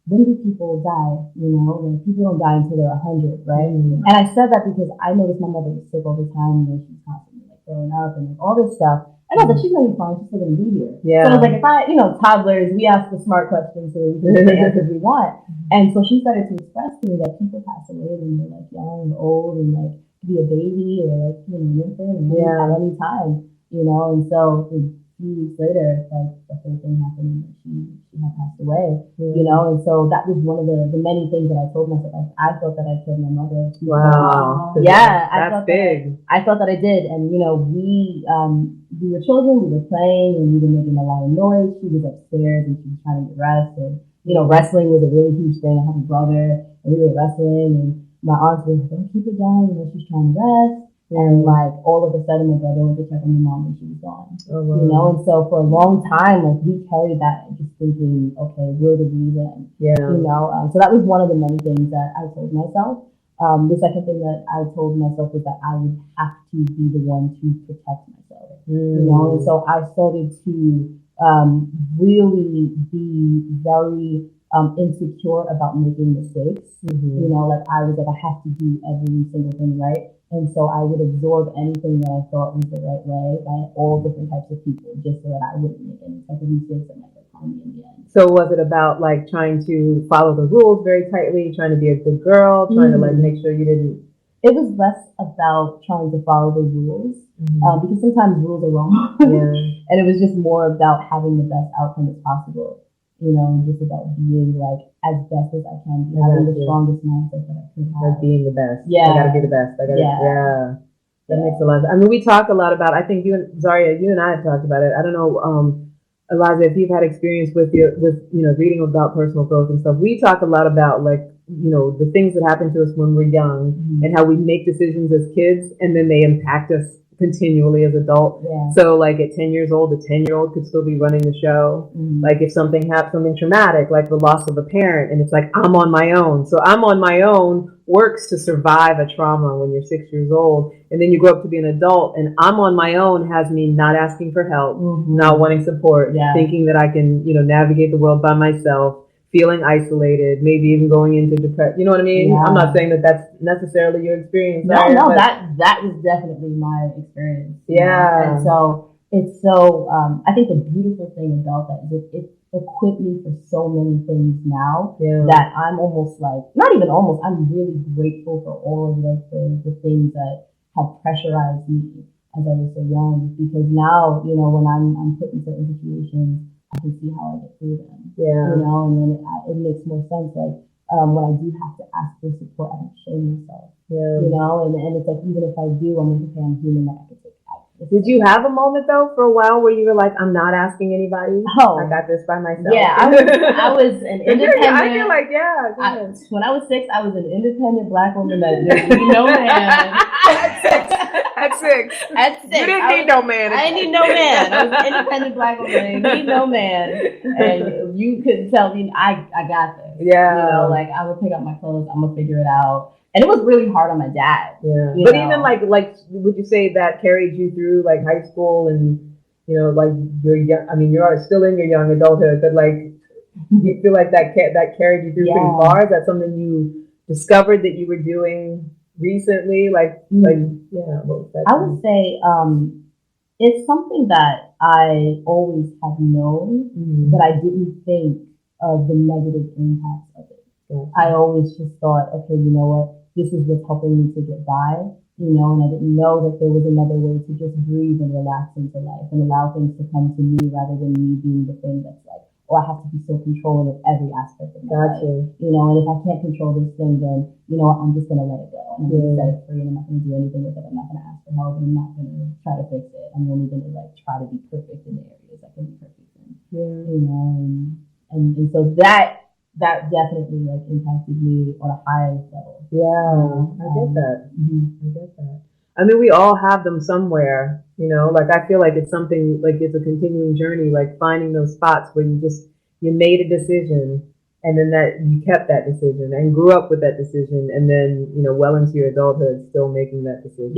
when do people die? Like people don't die until they're 100, right?
Mm-hmm.
And I said that because I noticed my mother was sick all the time. She's constantly like throwing up and like, all this stuff. And I was like, she's gonna be fine. She's still gonna be here.
Yeah.
So I was like, if toddlers, we ask the smart questions so we can get the answers we want. And so she started to express to me that people pass away when they're like young and old and like be a baby or like an infant at any time. And so a few weeks later, like the whole thing happened and she had passed away. And so that was one of the many things that I told myself. Like, I thought that I killed my mother.
Wow.
Yeah,
that's big.
I thought that I did, and we were children. We were playing, and we were making a lot of noise. She was upstairs, and she was trying to get rest. And wrestling was a really huge thing. I have a brother, and we were wrestling, and my aunt was like, "Don't keep her down. She's trying to rest." And like all of a sudden, my brother went to check on my mom, and she was gone.
Oh, wow.
And so for a long time, like we carried that, just thinking, okay, we're the reason.
Yeah.
So that was one of the many things that I told myself. The second thing that I told myself was that I would have to be the one to protect myself. And so I started to really be very insecure about making mistakes. Like I was like, I have to do every single thing right. And so I would absorb anything that I thought was the right way by all different types of people, just so that I wouldn't make any type of mistakes that might harm me in the end.
So was it about like trying to follow the rules very tightly, trying to be a good girl, trying to like make sure you didn't?
It was less about trying to follow the rules, because sometimes rules are wrong. And it was just more about having the best outcome as possible. Just about being like as best as I can, having the strongest mindset that I can have.
Like being the best.
Yeah.
I gotta be the best. That makes a lot of sense. I mean, we talk a lot about, I think you and Zaria, you and I have talked about it. I don't know, Eliza, if you've had experience with reading about personal growth and stuff. We talk a lot about like, the things that happen to us when we're young and how we make decisions as kids and then they impact us continually as adults. So like at 10 years old, a 10-year-old could still be running the show. Like if something traumatic, like the loss of a parent, and it's like, I'm on my own. So I'm on my own works to survive a trauma when you're 6 years old. And then you grow up to be an adult, and I'm on my own has me not asking for help, not wanting support, thinking that I can, navigate the world by myself, feeling isolated, maybe even going into depression. You know what I mean? I'm not saying that that's necessarily your experience.
No, that was definitely my experience. And so it's so, I think the beautiful thing about that is it equipped me for so many things now that I'm almost like, not even almost, I'm really grateful for all of like the things that have pressurized me as I was so young, because now, when I'm put in certain situations, I can see how I get through them. And then it makes more sense. Like when I do have to ask for support, I don't shame myself. And it's like, even if I do, I'm like, okay, I'm human, that I can take out.
Did you have a moment though for a while where you were like, I'm not asking anybody? I got this by myself.
Yeah, I was an independent.
I feel like,
when I was 6, I was an independent Black woman that didn't no man.
At six. You didn't need no man.
I didn't need no man. I was an independent Black woman. I didn't need no man. And you couldn't tell me, I got this. Like I would pick up my clothes, I'm going to figure it out. And it was really hard on my dad.
But even like, would you say that carried you through like high school and, like you're young, I mean, you're still in your young adulthood, but like, you feel like that carried you through pretty far? Is that something you discovered that you were doing recently? I
would say it's something that I always have known, but I didn't think of the negative impacts of it. I always just thought, okay, you know what, this is what's helping me to get by, and I didn't know that there was another way to just breathe and relax into life and allow things to come to me rather than me being the thing that's like, oh, I have to be so controlling of every aspect of my life. And if I can't control this thing, then, I'm just going to let it go. I'm going to set it free, and I'm not going to do anything with it. I'm not going to ask for help, and I'm not going to try to fix it. I'm only going to try to be perfect in the areas I can be perfect in. And so that definitely impacted me on a high level.
I get that. I get that. I mean, we all have them somewhere, I feel like it's something, like it's a continuing journey, like finding those spots where you made a decision, and then that you kept that decision and grew up with that decision, and then, well into your adulthood, still making that decision.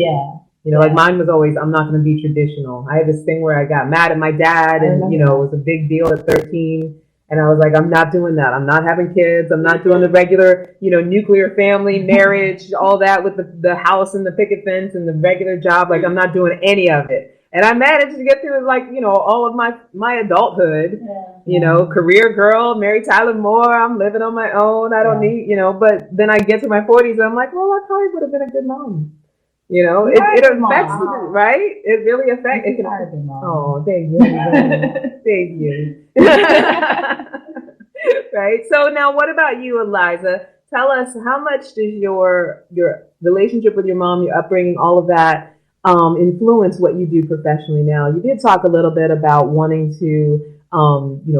Like mine was always, I'm not going to be traditional. I had this thing where I got mad at my dad, and, it was a big deal at 13. And I was like, I'm not doing that. I'm not having kids. I'm not doing the regular, nuclear family, marriage, all that with the house and the picket fence and the regular job. Like, I'm not doing any of it. And I managed to get through, like, all of my adulthood, career girl, Mary Tyler Moore. I'm living on my own. I don't need, but then I get to my 40s and I'm like, well, I probably would have been a good mom. It affects, right? It really affects. It can. Oh, thank you. Thank you. Right. So now, what about you, Eliza? Tell us, how much does your relationship with your mom, your upbringing, all of that, influence what you do professionally now? You did talk a little bit about wanting to,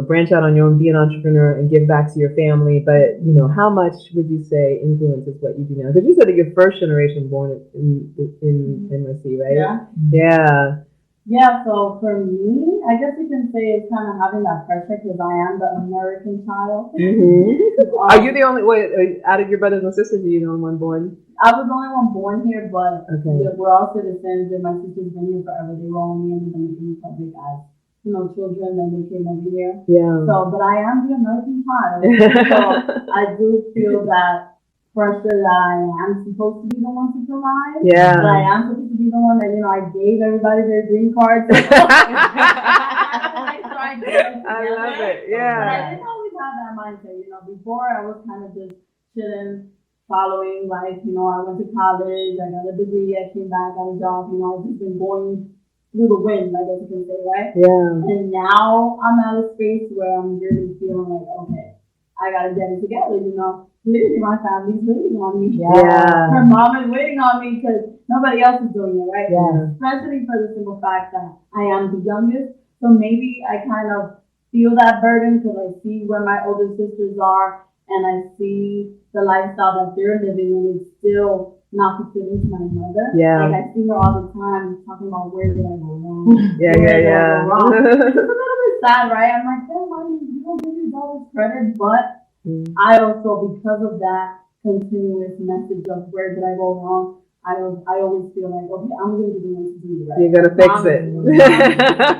branch out on your own, be an entrepreneur, and give back to your family. But how much would you say influences what you do now? Because you said that you're first generation born in NYC, right?
Yeah.
Yeah.
Yeah. So for me, I guess you can say it's kind of having that pressure because I am the American child.
Mm-hmm. Are you the only out of your brothers and sisters? Are you the only one born?
I was the only one born here, but we're all citizens, and my sister's been here forever. They were only in the Dominican Republic as children, and they came over here.
Yeah.
So, but I am the American child, so I do feel that pressure that I am supposed to be the one to provide.
Yeah.
But I am supposed to be the one that I gave everybody their green cards. I
love it. Yeah.
But I didn't always have that mindset. Before I was kind of just chilling, following life. I went to college, I got a degree, I came back, got a job. I've just been going through the wind, I guess you can say, right?
Yeah.
And now I'm at a space where I'm really feeling like, okay, I gotta get it together. Literally my family's waiting on me.
Yeah.
Her mom is waiting on me because nobody else is doing it, right?
Yeah.
Especially for the simple fact that I am the youngest, so maybe I kind of feel that burden because I see where my older sisters are and I see the lifestyle that they're living, and it's still not fulfilling to my mother.
Yeah.
Like, I see her all the time talking about where did I go wrong.
Yeah.
It's a little bit sad, right? I'm like, hey, mommy, you don't give your daughters credit, but I also, because of that continuous message of where did I go wrong, I always feel like, okay, I'm going to be the one to do it, right?
You're going to fix it.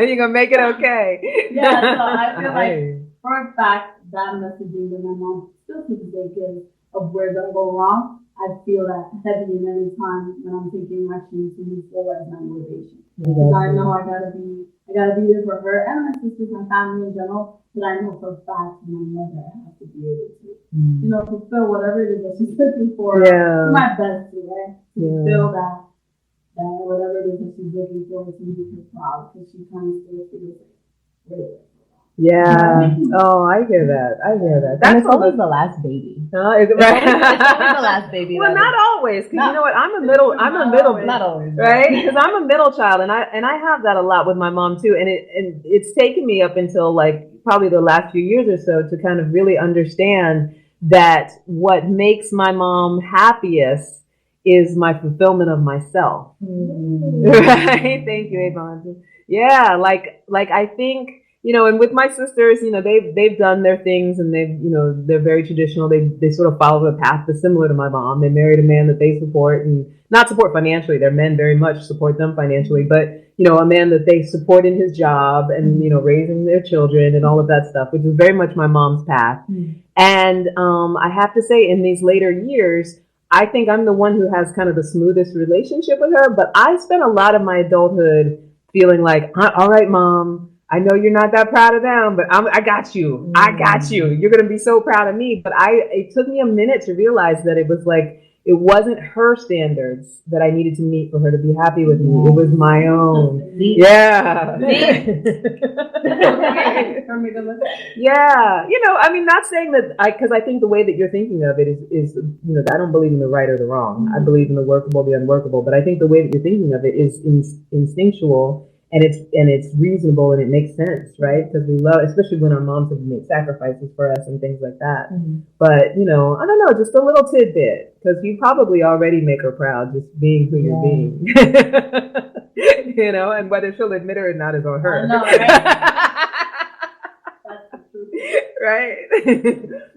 You're going to make it okay.
Yeah, so I feel like, for a fact, that messaging that my mom still to this day gives of where did I go wrong, I feel that heavy in every time when I'm taking action to move forward as my motivation. Because I know I gotta be there for her and my sisters, my family in general, but I know for a fact my mother has to be able to, fulfill whatever it is that she's looking for. To my best, right? To fulfill that whatever it is that she's looking for, to make her proud, because she kind of still feels like,
yeah. Oh, I hear that.
That's always the last baby.
Is it
right? It's always the last baby.
Well, not always, because you know what? I'm a middle,
not always,
right? Because I'm a middle child, and I have that a lot with my mom too. And it's taken me up until like probably the last few years or so to kind of really understand that what makes my mom happiest is my fulfillment of myself. Right? Thank you, Avon. Yeah, like I think. And with my sisters, they've done their things, and they're very traditional. They sort of follow the path that's similar to my mom. They married a man that they support, and not support financially. Their men very much support them financially, but a man that they support in his job and raising their children and all of that stuff, which is very much my mom's path. And I have to say, in these later years, I think I'm the one who has kind of the smoothest relationship with her. But I spent a lot of my adulthood feeling like, all right, Mom, I know you're not that proud of them, but I got you. I got you. You're going to be so proud of me. But it took me a minute to realize that it was like, it wasn't her standards that I needed to meet for her to be happy with me. It was my own. Yeah. Yeah. Not saying that because I think the way that you're thinking of it is I don't believe in the right or the wrong. I believe in the workable, the unworkable. But I think the way that you're thinking of it is instinctual. And it's reasonable and it makes sense, right? Because we love, especially when our moms have made sacrifices for us and things like that. But I don't know, just a little tidbit, because you probably already make her proud just being who you're being. And whether she'll admit it or not is on her.
I know, right? That's the truth.
Right.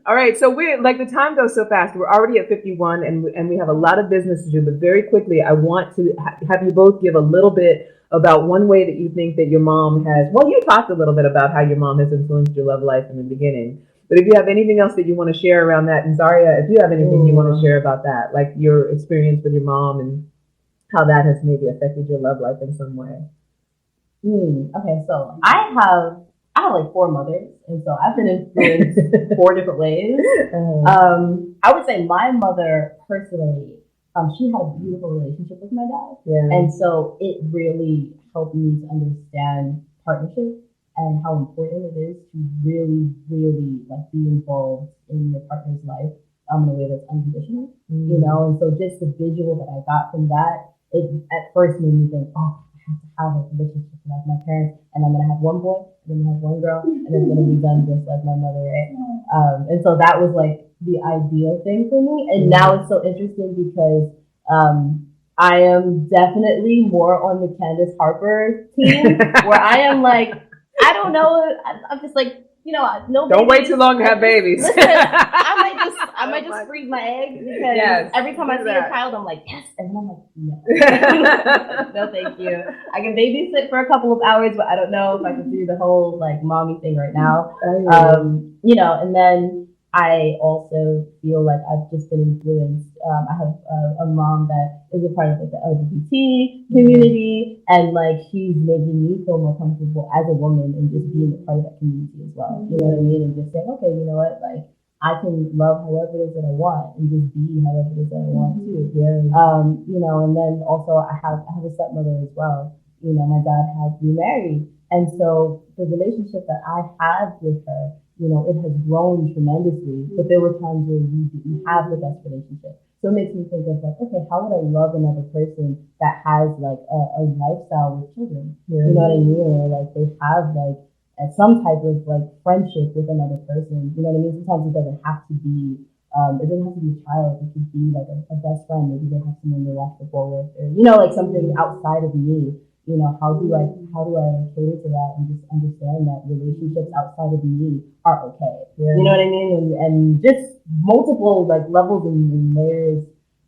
All right. So the time goes so fast. We're already at 51, and we have a lot of business to do. But very quickly, I want to have you both give a little bit about one way that you think that your mom has, well, you talked a little bit about how your mom has influenced your love life in the beginning. But if you have anything else that you want to share around that, and Zaria, if you have anything you want to share about that, like your experience with your mom and how that has maybe affected your love life in some way.
Okay, so I have like 4 mothers, and so I've been influenced 4 different ways. I would say my mother personally, she had a beautiful relationship with my dad, and so it really helped me to understand partnership and how important it is to really, really like be involved in your partner's life in a way that's unconditional, you know. And so just the visual that I got from that, it at first made me think, oh, I have a relationship with my parents, and I'm gonna have one boy, and then have one girl, and it's gonna be done just like my mother, right? And so that was like the ideal thing for me. And now it's so interesting because I am definitely more on the Candace Harper team, where I am like, I don't know, I'm just like, you know, no.
Don't wait too long to have babies.
Listen, I might just freeze my eggs because every time I see a child, I'm like, yes, and then I'm like, no, no, thank you. I can babysit for a couple of hours, but I don't know if I can do the whole like mommy thing right now. You know, and then I also feel like I've just been influenced. I have a mom that is a part of like, the LGBT community, and like she's making me feel more comfortable as a woman and just being a part of that community as well. You know what I mean? And just saying, okay, you know what, like I can love however it is that I want and just be however it is that I want too. You know, and then also I have a stepmother as well. You know, my dad had remarried, and so the relationship that I had with her, you know, it has grown tremendously, but there were times where we didn't have the best relationship. So it makes me think of like, okay, how would I love another person that has like a lifestyle with children? You know what I mean? Or like they have like some type of like friendship with another person. You know what I mean? Sometimes it doesn't have to be, it doesn't have to be a child. It could be like a best friend. Maybe they have someone they watch football with, or you know, like something outside of me. You know, how do I cater to that and just understand that relationships outside of me are okay? You know what I mean? And just multiple like levels and layers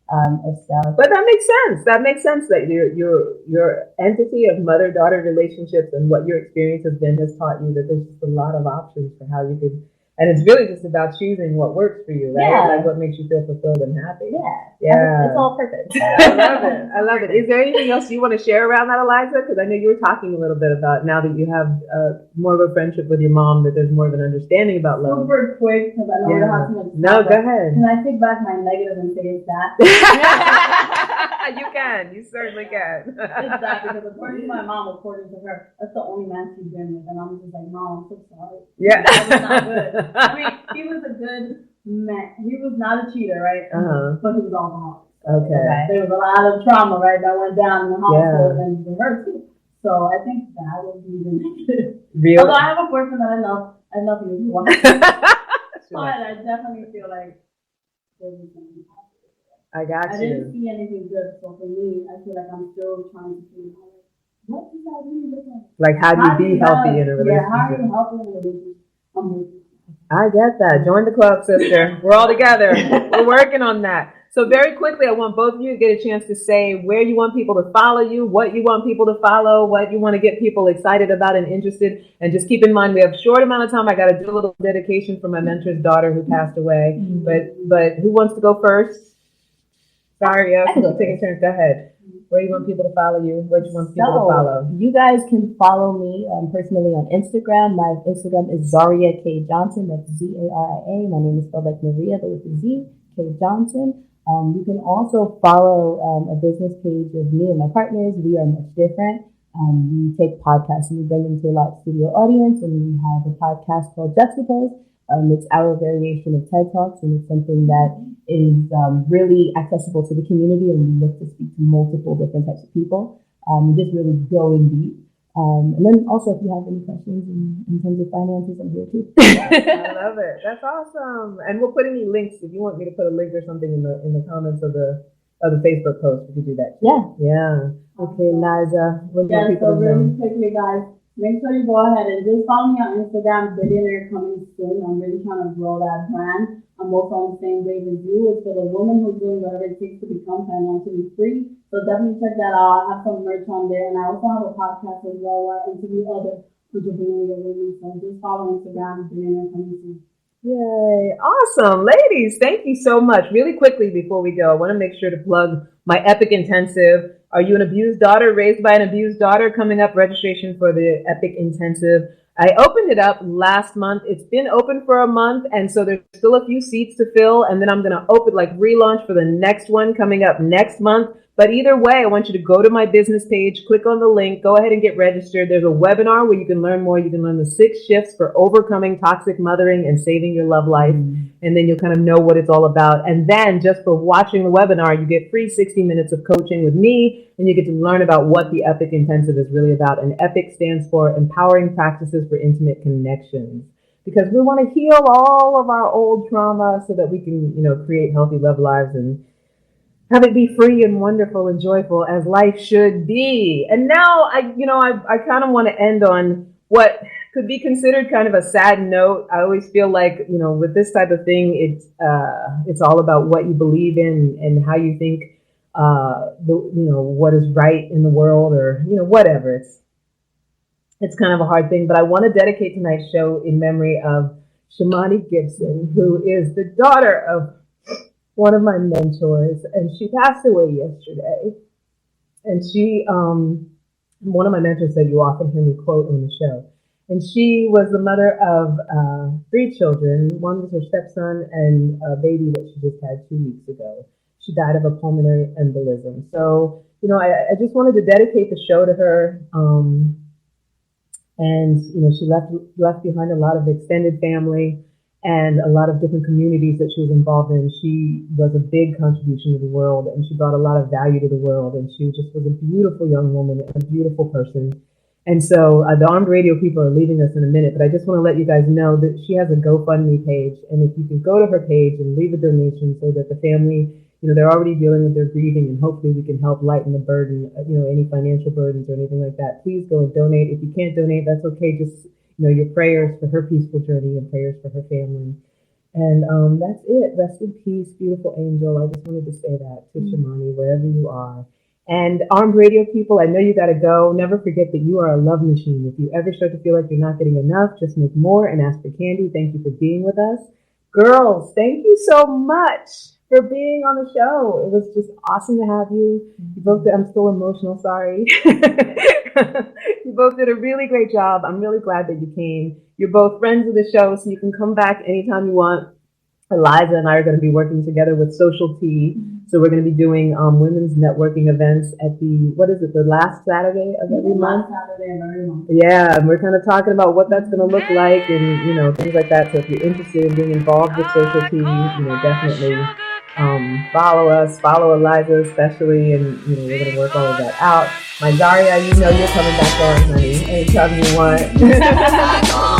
of stuff.
But that makes sense. That makes sense that your entity of mother-daughter relationships and what your experience has been has taught you that there's just a lot of options for how you could. And it's really just about choosing what works for you, right?
Yeah.
Like what makes you feel fulfilled and happy.
Yeah. It's all perfect.
I love it. Is there anything else you want to share around that, Eliza? Because I know you were talking a little bit about now that you have more of a friendship with your mom, that there's more of an understanding about love.
Super quick, because I know we don't have too much time.
No, go ahead.
Can I take back my negative and say it's that?
You can. You certainly can.
Exactly, because according to my mom, according to her, that's the only man she's been with, and I'm just like, Mom, I'm so sorry.
Yeah.
That was not good. I mean, he was a good man. He was not a cheater, right? But he was alcoholic.
Okay.
There was a lot of trauma, right, that went down in the household and with her too. So I think that would be the negative.
Really?
Although I have a boyfriend that I love him as well. But I definitely feel like there's something positive.
I got you.
I didn't see anything good, so for me, I feel like I'm still trying to figure out what does that really look like?
Like how do you be healthy in a relationship?
Yeah, how are you healthy in a relationship?
I get that. Join the club, sister. We're all together. We're working on that. So very quickly, I want both of you to get a chance to say where you want people to follow you, what you want people to follow, what you want to get people excited about and interested. And just keep in mind, we have a short amount of time. I got to do a little dedication for my mentor's daughter who passed away. But who wants to go first? Zaria, take a turn. Go ahead. Where you want people to follow you? What you want people to follow?
You guys can follow me personally on Instagram. My Instagram is Zaria K Johnson. That's Zaria. My name is spelled like Maria, but with a Z. K Johnson. You can also follow a business page of me and my partners. We are much different. We take podcasts and we bring them to a live studio audience, and we have a podcast called Juxtapose. It's our variation of TED Talks, and it's something that is really accessible to the community, and we look to speak to multiple different types of people. Just really going deep. And then also, if you have any questions in terms of finances, I'm here too.
I love it. That's awesome. And we'll put any links if you want me to put a link or something in the comments of the Facebook post. We could do that too.
Yeah.
Okay, Eliza. What do people
really quickly, guys. make sure you go ahead and just follow me on Instagram, Billionaire Coming Soon. I'm really trying to grow that brand. I'm also on the same wave as you. It's for the woman who's doing whatever it takes to become financially free. So definitely check that out. I have some merch on there, and I also have a podcast as well where I interview other entrepreneurs women. So just follow Instagram, Billionaire Coming Soon.
Yay. Awesome. Ladies, thank you so much. Really quickly before we go, I want to make sure to plug my Epic Intensive. Are you an abused daughter, raised by an abused daughter? Coming up, registration for the Epic Intensive. I opened it up last month. It's been open for a month, and so there's still a few seats to fill, and then I'm going to relaunch for the next one coming up next month. But either way, I want you to go to my business page, click on the link, go ahead and get registered. There's a webinar where you can learn more. You can learn the 6 shifts for overcoming toxic mothering and saving your love life. And then you'll kind of know what it's all about. And then just for watching the webinar, you get free 60 minutes of coaching with me, and you get to learn about what the Epic Intensive is really about. And EPIC stands for Empowering Practices for Intimate Connections. Because we want to heal all of our old trauma so that we can, create healthy love lives and have it be free and wonderful and joyful as life should be. And now I kind of want to end on what could be considered kind of a sad note. I always feel like, with this type of thing, it's all about what you believe in and how you think, what is right in the world, or, whatever. It's kind of a hard thing, but I want to dedicate tonight's show in memory of Shamani Gibson, who is the daughter of one of my mentors, and she passed away yesterday. And she, one of my mentors said you often hear me quote on the show. And she was the mother of 3 children. One was her stepson and a baby that she just had 2 weeks ago. She died of a pulmonary embolism. So, I just wanted to dedicate the show to her. And, she left behind a lot of extended family and a lot of different communities that she was involved in. She was a big contribution to the world, and she brought a lot of value to the world. And she just was a beautiful young woman, a beautiful person. And so the Armed Radio people are leaving us in a minute, but I just want to let you guys know that she has a GoFundMe page. And if you can go to her page and leave a donation so that the family, they're already dealing with their grieving, and hopefully we can help lighten the burden, any financial burdens or anything like that. Please go and donate. If you can't donate, that's okay. Just your prayers for her peaceful journey and prayers for her family. And that's it. Rest in peace, beautiful angel. I just wanted to say that to Shamani, wherever you are. And Armed Radio people, I know you got to go. Never forget that you are a love machine. If you ever start to feel like you're not getting enough, just make more and ask for candy. Thank you for being with us. Girls, thank you so much for being on the show. It was just awesome to have you. You both did, I'm still emotional, sorry. You both did a really great job. I'm really glad that you came. You're both friends of the show, so you can come back anytime you want. Eliza and I are going to be working together with Social Tea. So we're going to be doing women's networking events at the last Saturday of every month?
Last Saturday of every month.
Yeah, and we're kind of talking about what that's going to look like and, things like that. So if you're interested in being involved with Social Tea, definitely follow us, follow Eliza especially, and, we're going to work all of that out. My Zaria, you're coming back on, honey, anytime you want.